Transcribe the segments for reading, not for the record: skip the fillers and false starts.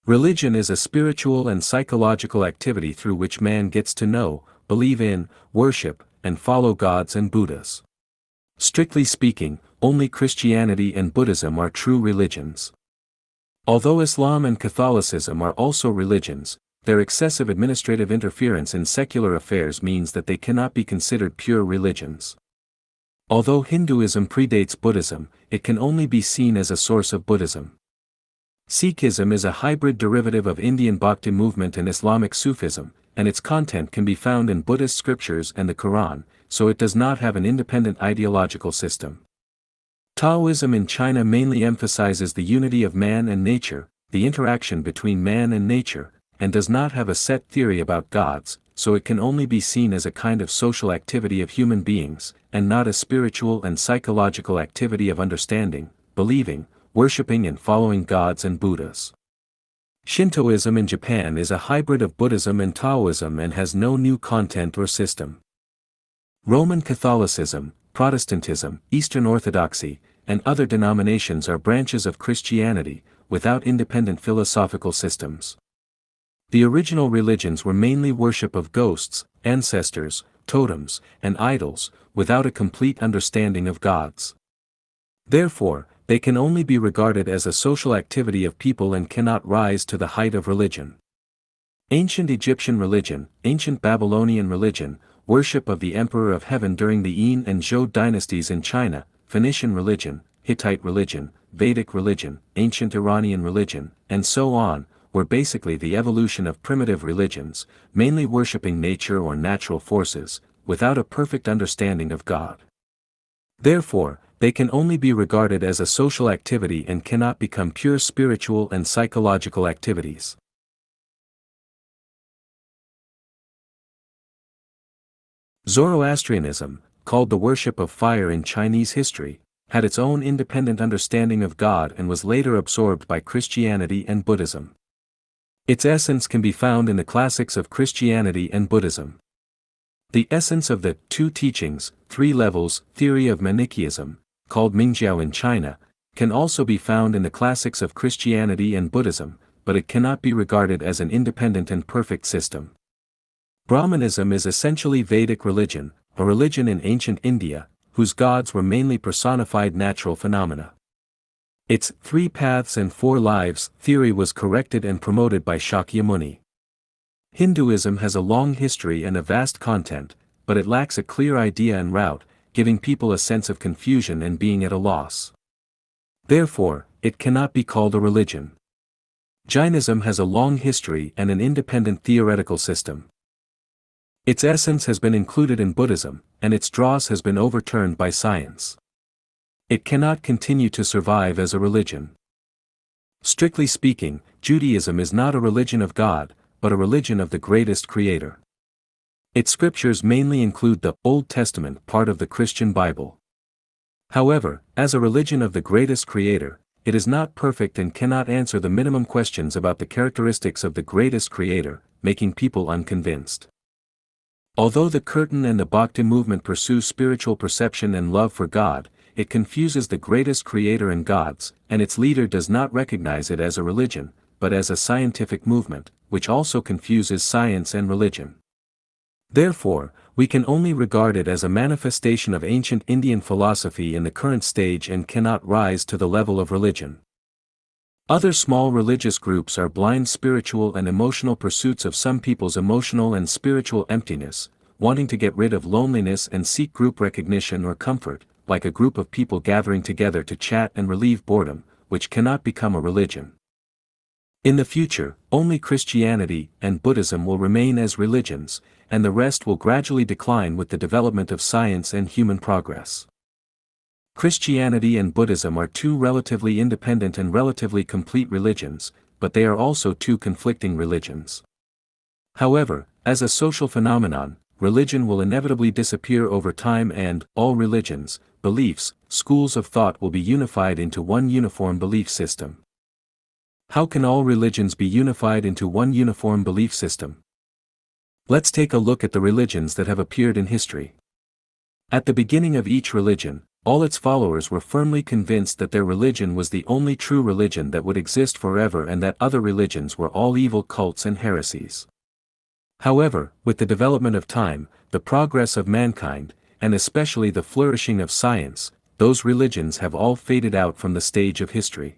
Religion is a spiritual and psychological activity through which man gets to know, believe in, worship, and follow gods and Buddhas. Strictly speaking, only Christianity and Buddhism are true religions. Although Islam and Catholicism are also religions, their excessive administrative interference in secular affairs means that they cannot be considered pure religions. Although Hinduism predates Buddhism, it can only be seen as a source of Buddhism. Sikhism is a hybrid derivative of Indian Bhakti movement and Islamic Sufism, and its content can be found in Buddhist scriptures and the Quran, so it does not have an independent ideological system. Taoism in China mainly emphasizes the unity of man and nature, the interaction between man and nature, and does not have a set theory about gods, so it can only be seen as a kind of social activity of human beings, and not a spiritual and psychological activity of understanding, believing, worshipping and following gods and Buddhas. Shintoism in Japan is a hybrid of Buddhism and Taoism and has no new content or system. Roman Catholicism, Protestantism, Eastern Orthodoxy, and other denominations are branches of Christianity, without independent philosophical systems. The original religions were mainly worship of ghosts, ancestors, totems, and idols, without a complete understanding of gods. Therefore, they can only be regarded as a social activity of people and cannot rise to the height of religion. Ancient Egyptian religion, ancient Babylonian religion, worship of the Emperor of Heaven during the Yin and Zhou dynasties in China, Phoenician religion, Hittite religion, Vedic religion, ancient Iranian religion, and so on, were basically the evolution of primitive religions, mainly worshipping nature or natural forces, without a perfect understanding of God. Therefore, they can only be regarded as a social activity and cannot become pure spiritual and psychological activities. Zoroastrianism, called the worship of fire in Chinese history, had its own independent understanding of God and was later absorbed by Christianity and Buddhism. Its essence can be found in the classics of Christianity and Buddhism. The essence of the two teachings, three levels, theory of Manichaeism, called Mingjiao in China, can also be found in the classics of Christianity and Buddhism, but it cannot be regarded as an independent and perfect system. Brahmanism is essentially Vedic religion, a religion in ancient India, whose gods were mainly personified natural phenomena. Its 3 paths and 4 lives theory was corrected and promoted by Shakyamuni. Hinduism has a long history and a vast content, but it lacks a clear idea and route, giving people a sense of confusion and being at a loss. Therefore, it cannot be called a religion. Jainism has a long history and an independent theoretical system. Its essence has been included in Buddhism, and its dross has been overturned by science. It cannot continue to survive as a religion. Strictly speaking, Judaism is not a religion of God, but a religion of the greatest Creator. Its scriptures mainly include the Old Testament part of the Christian Bible. However, as a religion of the greatest Creator, it is not perfect and cannot answer the minimum questions about the characteristics of the greatest Creator, making people unconvinced. Although the Kirtan and the Bhakti movement pursue spiritual perception and love for God, it confuses the greatest Creator and gods, and its leader does not recognize it as a religion, but as a scientific movement, which also confuses science and religion. Therefore, we can only regard it as a manifestation of ancient Indian philosophy in the current stage and cannot rise to the level of religion. Other small religious groups are blind spiritual and emotional pursuits of some people's emotional and spiritual emptiness, wanting to get rid of loneliness and seek group recognition or comfort, like a group of people gathering together to chat and relieve boredom, which cannot become a religion. In the future, only Christianity and Buddhism will remain as religions, and the rest will gradually decline with the development of science and human progress. Christianity and Buddhism are 2 relatively independent and relatively complete religions, but they are also 2 conflicting religions. However, as a social phenomenon, religion will inevitably disappear over time and all religions, beliefs, schools of thought will be unified into one uniform belief system. How can all religions be unified into one uniform belief system? Let's take a look at the religions that have appeared in history. At the beginning of each religion, All its followers were firmly convinced that their religion was the only true religion that would exist forever and that other religions were all evil cults and heresies. However, with the development of time, the progress of mankind, and especially the flourishing of science, those religions have all faded out from the stage of history.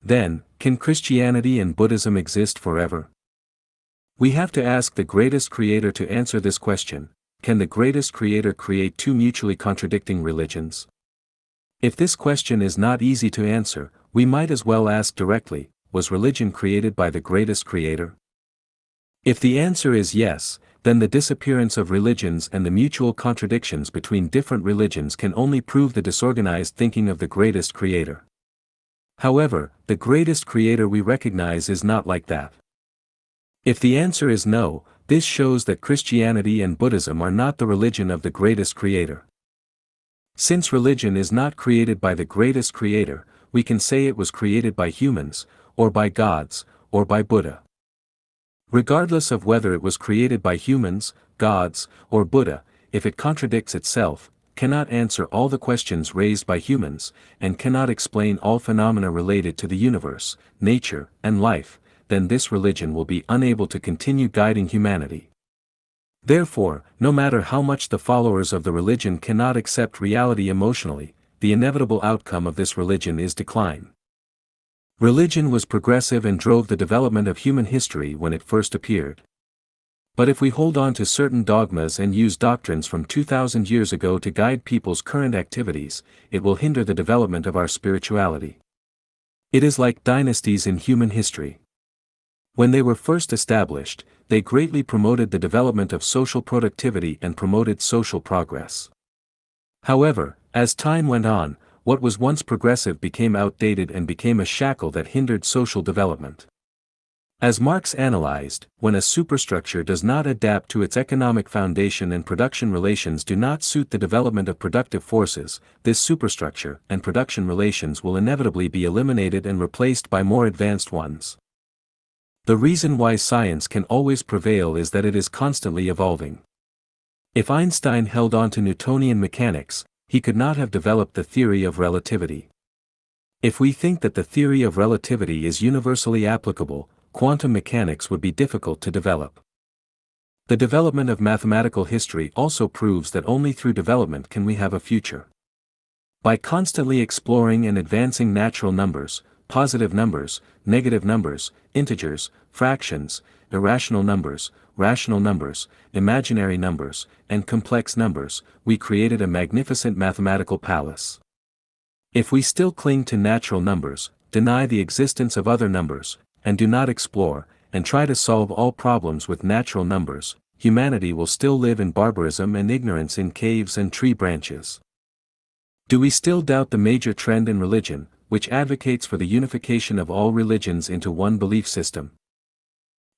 Then, can Christianity and Buddhism exist forever? We have to ask the greatest creator to answer this question. Can the greatest creator create two mutually contradicting religions? If this question is not easy to answer, we might as well ask directly, was religion created by the greatest creator? If the answer is yes, then the disappearance of religions and the mutual contradictions between different religions can only prove the disorganized thinking of the greatest creator. However, the greatest creator we recognize is not like that. If the answer is no, this shows that Christianity and Buddhism are not the religion of the greatest creator. Since religion is not created by the greatest creator, we can say it was created by humans, or by gods, or by Buddha. Regardless of whether it was created by humans, gods, or Buddha, if it contradicts itself, cannot answer all the questions raised by humans, and cannot explain all phenomena related to the universe, nature, and life, then this religion will be unable to continue guiding humanity. Therefore, no matter how much the followers of the religion cannot accept reality emotionally, the inevitable outcome of this religion is decline. Religion was progressive and drove the development of human history when it first appeared. But if we hold on to certain dogmas and use doctrines from 2,000 years ago to guide people's current activities, it will hinder the development of our spirituality. It is like dynasties in human history. When they were first established, they greatly promoted the development of social productivity and promoted social progress. However, as time went on, what was once progressive became outdated and became a shackle that hindered social development. As Marx analyzed, when a superstructure does not adapt to its economic foundation and production relations do not suit the development of productive forces, this superstructure and production relations will inevitably be eliminated and replaced by more advanced ones. The reason why science can always prevail is that it is constantly evolving. If Einstein held on to Newtonian mechanics, he could not have developed the theory of relativity. If we think that the theory of relativity is universally applicable, quantum mechanics would be difficult to develop. The development of mathematical history also proves that only through development can we have a future. By constantly exploring and advancing natural numbers, positive numbers, negative numbers, integers, fractions, irrational numbers, rational numbers, imaginary numbers, and complex numbers, we created a magnificent mathematical palace. If we still cling to natural numbers, deny the existence of other numbers, and do not explore, and try to solve all problems with natural numbers, humanity will still live in barbarism and ignorance in caves and tree branches. Do we still doubt the major trend in religion, which advocates for the unification of all religions into one belief system?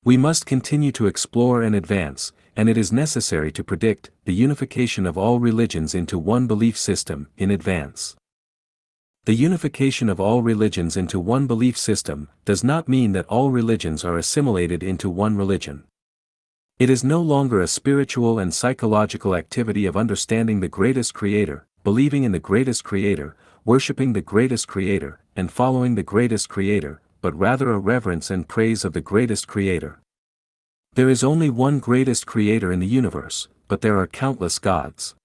We must continue to explore and advance, and it is necessary to predict the unification of all religions into one belief system in advance. The unification of all religions into one belief system does not mean that all religions are assimilated into one religion. It is no longer a spiritual and psychological activity of understanding the greatest creator, believing in the greatest creator, worshipping the greatest creator, and following the greatest creator, but rather a reverence and praise of the greatest creator. There is only one greatest creator in the universe, but there are countless gods.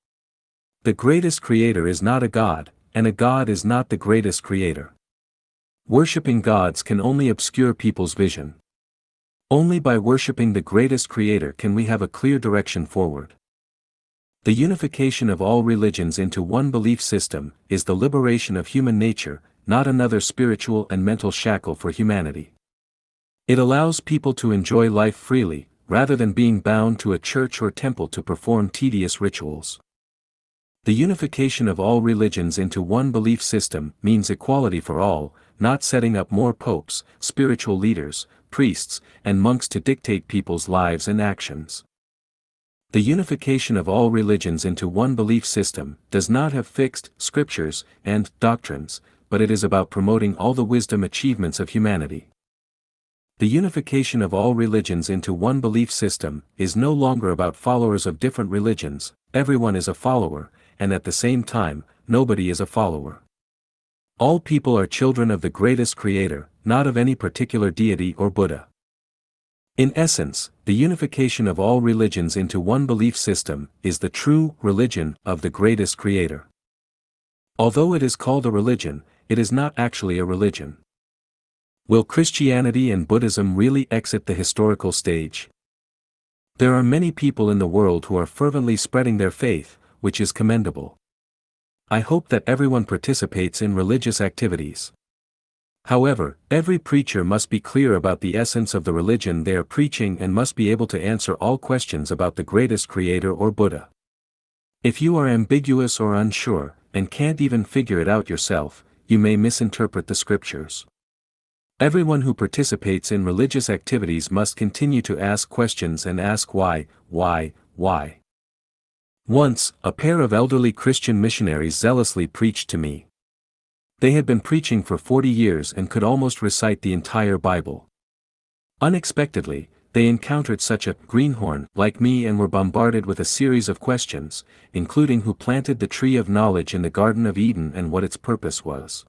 The greatest creator is not a god, and a god is not the greatest creator. Worshipping gods can only obscure people's vision. Only by worshipping the greatest creator can we have a clear direction forward. The unification of all religions into one belief system is the liberation of human nature, not another spiritual and mental shackle for humanity. It allows people to enjoy life freely, rather than being bound to a church or temple to perform tedious rituals. The unification of all religions into one belief system means equality for all, not setting up more popes, spiritual leaders, priests, and monks to dictate people's lives and actions. The unification of all religions into one belief system does not have fixed scriptures and doctrines, but it is about promoting all the wisdom achievements of humanity. The unification of all religions into one belief system is no longer about followers of different religions, everyone is a follower, and at the same time, nobody is a follower. All people are children of the greatest creator, not of any particular deity or Buddha. In essence, the unification of all religions into one belief system is the true religion of the greatest creator. Although it is called a religion, it is not actually a religion. Will Christianity and Buddhism really exit the historical stage? There are many people in the world who are fervently spreading their faith, which is commendable. I hope that everyone participates in religious activities. However, every preacher must be clear about the essence of the religion they are preaching and must be able to answer all questions about the greatest creator or Buddha. If you are ambiguous or unsure, and can't even figure it out yourself, you may misinterpret the scriptures. Everyone who participates in religious activities must continue to ask questions and ask why. Once, a pair of elderly Christian missionaries zealously preached to me. They had been preaching for 40 years and could almost recite the entire Bible. Unexpectedly, they encountered such a greenhorn like me and were bombarded with a series of questions, including who planted the tree of knowledge in the Garden of Eden and what its purpose was.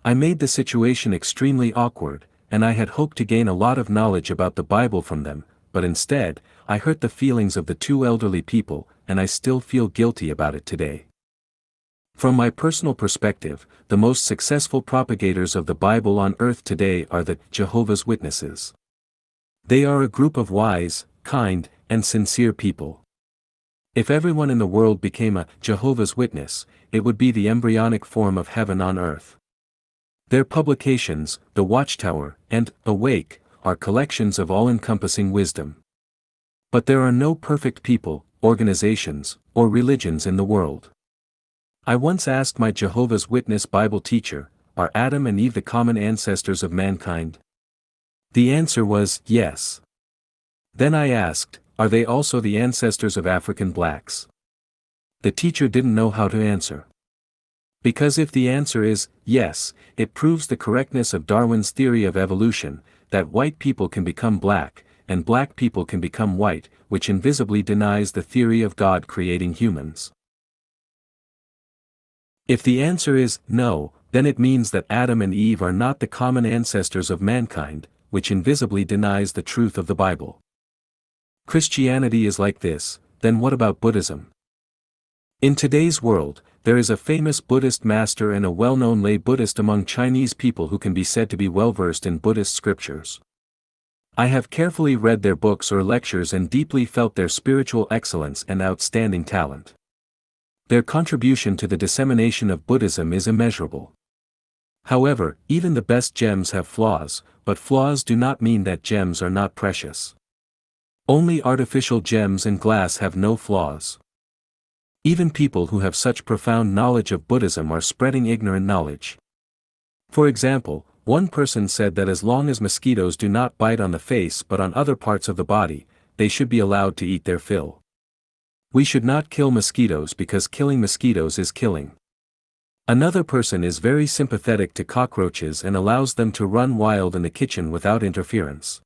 I made the situation extremely awkward, and I had hoped to gain a lot of knowledge about the Bible from them, but instead, I hurt the feelings of the two elderly people, and I still feel guilty about it today. From my personal perspective, the most successful propagators of the Bible on earth today are the Jehovah's Witnesses. They are a group of wise, kind, and sincere people. If everyone in the world became a Jehovah's Witness, it would be the embryonic form of heaven on earth. Their publications, The Watchtower, and Awake, are collections of all-encompassing wisdom. But there are no perfect people, organizations, or religions in the world. I once asked my Jehovah's Witness Bible teacher, are Adam and Eve the common ancestors of mankind? The answer was yes. Then I asked, are they also the ancestors of African blacks? The teacher didn't know how to answer. Because if the answer is yes, it proves the correctness of Darwin's theory of evolution, that white people can become black, and black people can become white, which invisibly denies the theory of God creating humans. If the answer is no, then it means that Adam and Eve are not the common ancestors of mankind, which invisibly denies the truth of the Bible. Christianity is like this, then what about Buddhism? In today's world, there is a famous Buddhist master and a well-known lay Buddhist among Chinese people who can be said to be well-versed in Buddhist scriptures. I have carefully read their books or lectures and deeply felt their spiritual excellence and outstanding talent. Their contribution to the dissemination of Buddhism is immeasurable. However, even the best gems have flaws, but flaws do not mean that gems are not precious. Only artificial gems and glass have no flaws. Even people who have such profound knowledge of Buddhism are spreading ignorant knowledge. For example, one person said that as long as mosquitoes do not bite on the face but on other parts of the body, they should be allowed to eat their fill. We should not kill mosquitoes because killing mosquitoes is killing. Another person is very sympathetic to cockroaches and allows them to run wild in the kitchen without interference.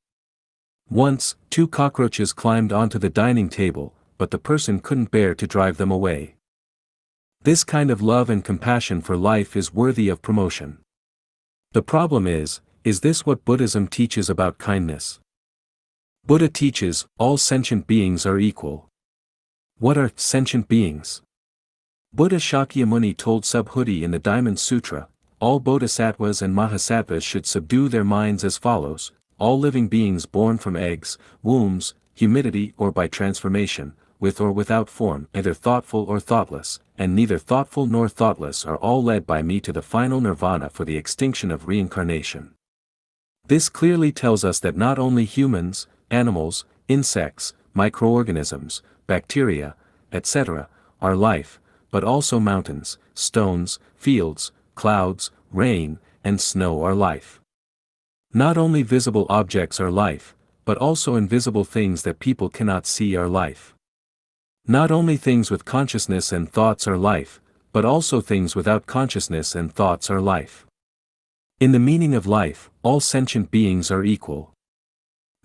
Once, 2 cockroaches climbed onto the dining table, but the person couldn't bear to drive them away. This kind of love and compassion for life is worthy of promotion. The problem is this what Buddhism teaches about kindness? Buddha teaches, all sentient beings are equal. What are sentient beings? Buddha Shakyamuni told Subhuti in the Diamond Sutra, all bodhisattvas and mahasattvas should subdue their minds as follows: all living beings born from eggs, wombs, humidity or by transformation, with or without form, either thoughtful or thoughtless, and neither thoughtful nor thoughtless are all led by me to the final nirvana for the extinction of reincarnation. This clearly tells us that not only humans, animals, insects, microorganisms, bacteria, etc., are life, but also mountains, stones, fields, clouds, rain, and snow are life. Not only visible objects are life, but also invisible things that people cannot see are life. Not only things with consciousness and thoughts are life, but also things without consciousness and thoughts are life. In the meaning of life, all sentient beings are equal.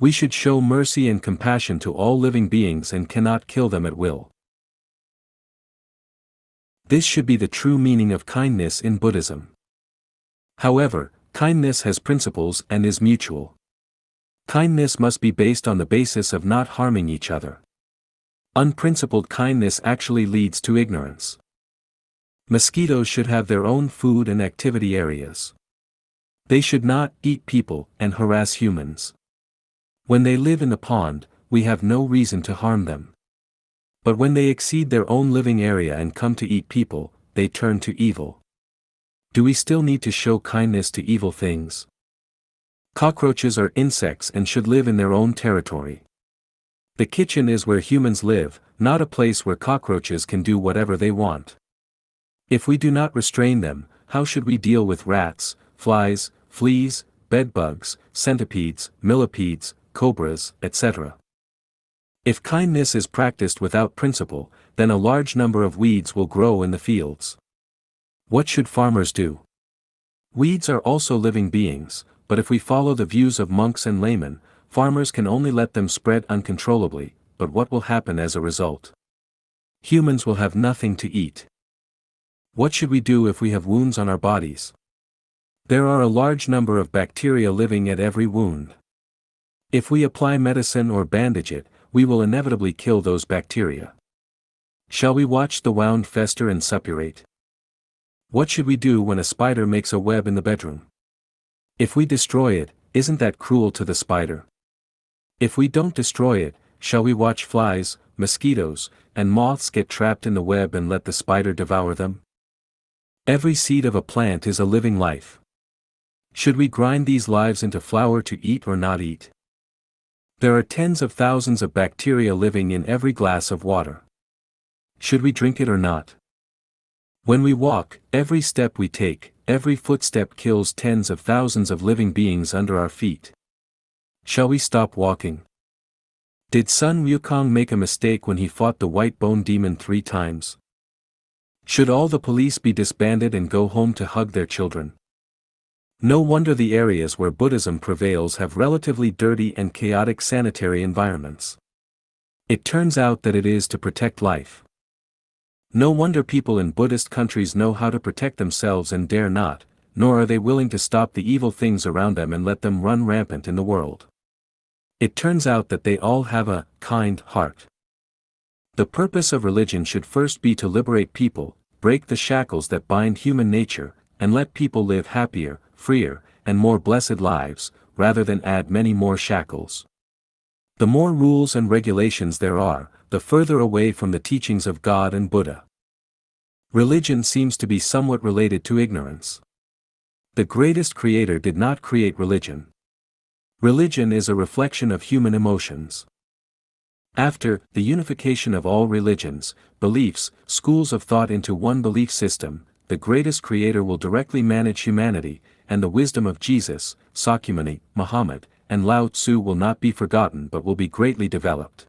We should show mercy and compassion to all living beings and cannot kill them at will. This should be the true meaning of kindness in Buddhism. However, kindness has principles and is mutual. Kindness must be based on the basis of not harming each other. Unprincipled kindness actually leads to ignorance. Mosquitoes should have their own food and activity areas. They should not eat people and harass humans. When they live in the pond, we have no reason to harm them. But when they exceed their own living area and come to eat people, they turn to evil. Do we still need to show kindness to evil things? Cockroaches are insects and should live in their own territory. The kitchen is where humans live, not a place where cockroaches can do whatever they want. If we do not restrain them, how should we deal with rats, flies, fleas, bedbugs, centipedes, millipedes, cobras, etc.? If kindness is practiced without principle, then a large number of weeds will grow in the fields. What should farmers do? Weeds are also living beings, but if we follow the views of monks and laymen, farmers can only let them spread uncontrollably, but what will happen as a result? Humans will have nothing to eat. What should we do if we have wounds on our bodies? There are a large number of bacteria living at every wound. If we apply medicine or bandage it, we will inevitably kill those bacteria. Shall we watch the wound fester and suppurate? What should we do when a spider makes a web in the bedroom? If we destroy it, isn't that cruel to the spider? If we don't destroy it, shall we watch flies, mosquitoes, and moths get trapped in the web and let the spider devour them? Every seed of a plant is a living life. Should we grind these lives into flour to eat or not eat? There are tens of thousands of bacteria living in every glass of water. Should we drink it or not? When we walk, every step we take, every footstep kills tens of thousands of living beings under our feet. Shall we stop walking? Did Sun Wukong make a mistake when he fought the white bone demon 3 times? Should all the police be disbanded and go home to hug their children? No wonder the areas where Buddhism prevails have relatively dirty and chaotic sanitary environments. It turns out that it is to protect life. No wonder people in Buddhist countries know how to protect themselves and dare not, nor are they willing to stop the evil things around them and let them run rampant in the world. It turns out that they all have a kind heart. The purpose of religion should first be to liberate people, break the shackles that bind human nature, and let people live happier, freer, and more blessed lives, rather than add many more shackles. The more rules and regulations there are, the further away from the teachings of God and Buddha. Religion seems to be somewhat related to ignorance. The greatest creator did not create religion. Religion is a reflection of human emotions. After the unification of all religions, beliefs, schools of thought into one belief system, the greatest creator will directly manage humanity, and the wisdom of Jesus, Sakyamuni, Muhammad, and Lao Tzu will not be forgotten but will be greatly developed.